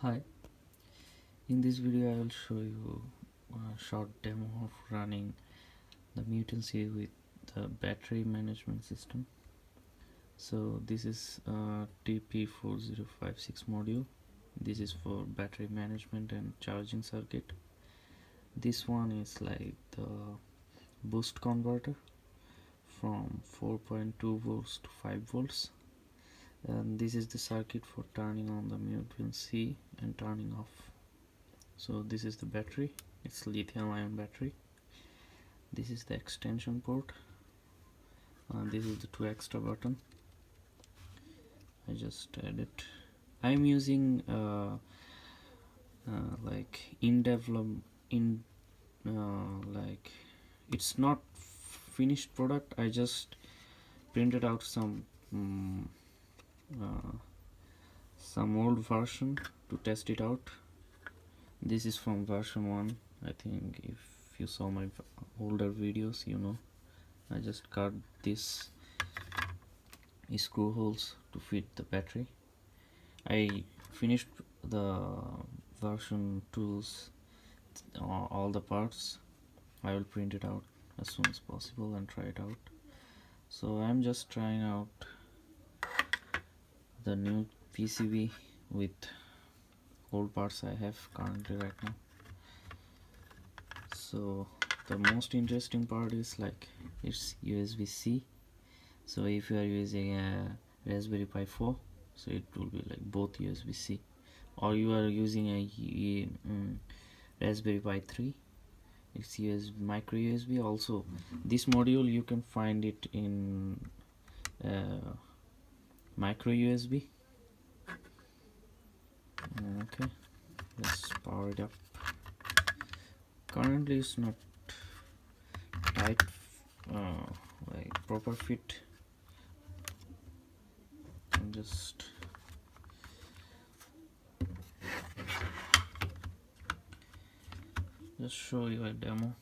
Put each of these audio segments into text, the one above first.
Hi, in this video I will show you a short demo of running the mutantC with the battery management system. So this is a TP4056 module. This is for battery management and charging circuit. This one is like the boost converter from 4.2 volts to 5 volts, and this is the circuit for turning on the mutantC and turning off. So this is the battery, it's lithium ion battery. This is the extension port, and this is the 2 extra button. I just added. I'm using like like it's not finished product. I just printed out some old version to test it out. This is from version 1. I think if you saw my older videos, you know, I just cut this screw holes to fit the battery. I finished the version 2's all the parts. I will print it out as soon as possible and try it out. So I'm just trying out the new PCB with old parts I have currently right now. So the most interesting part is like it's USB-C. So if you are using a Raspberry Pi 4, so it will be like both USB-C, or you are using a Raspberry Pi 3, it's micro USB. Also this module you can find it in micro USB. Okay, let's power it up. Currently it's not tight, like proper fit. I'm just show you a demo.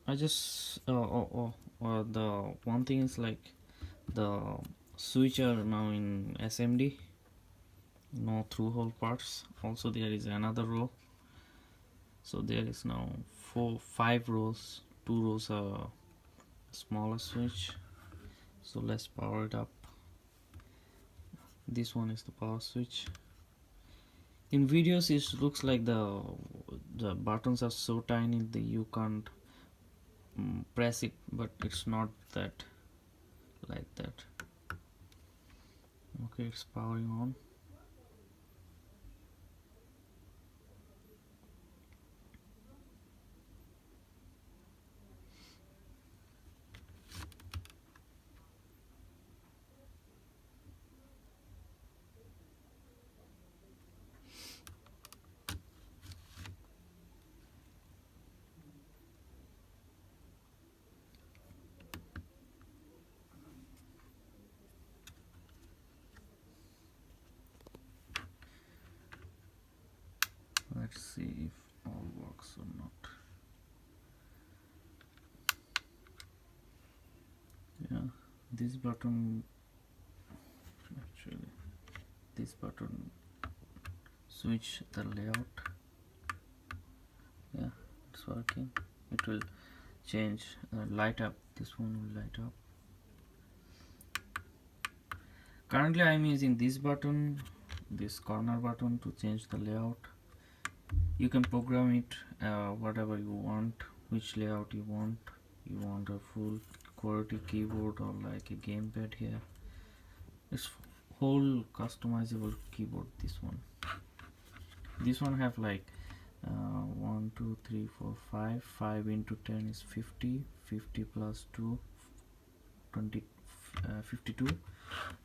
I just the one thing is like the switch are now in SMD, no through hole parts. Also there is another row, so there is now 5 rows. 2 rows are smaller switch. So let's power it up. This one is the power switch. In videos it looks like the buttons are so tiny that you can't press it, but it's not that like that. Okay, it's powering on. Let's see if all works or not. Yeah, this button, actually this button switch the layout. Yeah, it's working. It will change light up. This one will light up. Currently I'm using this button, this corner button, to change the layout. You can program it whatever you want, which layout you want. You want a full QWERTY keyboard or like a gamepad here. It's whole customizable keyboard. This one have like 1 2 3 4 5 5 into 10 is 50, 50 plus 2 20, 52,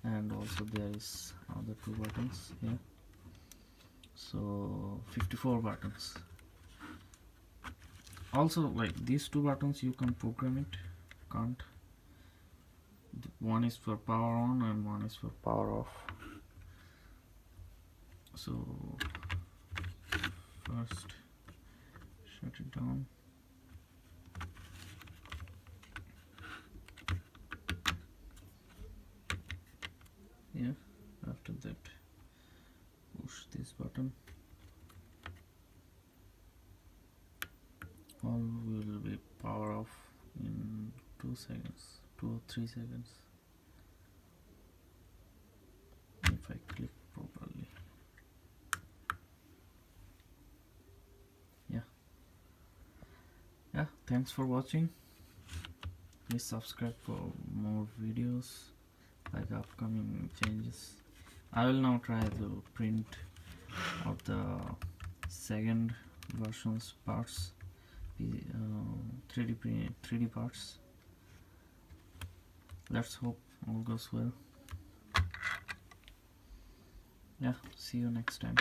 and also there is other 2 buttons here, so 54 buttons. Also like these 2 buttons you can program it, can't. One is for power on and one is for power off. So first shut it down. Yeah, after that button. All will be power off in 2 seconds, 2 or 3 seconds, if I click properly. Yeah, thanks for watching. Please subscribe for more videos like upcoming changes. I will now try to print out the second version's parts, 3D parts. Let's hope all goes well. Yeah, see you next time.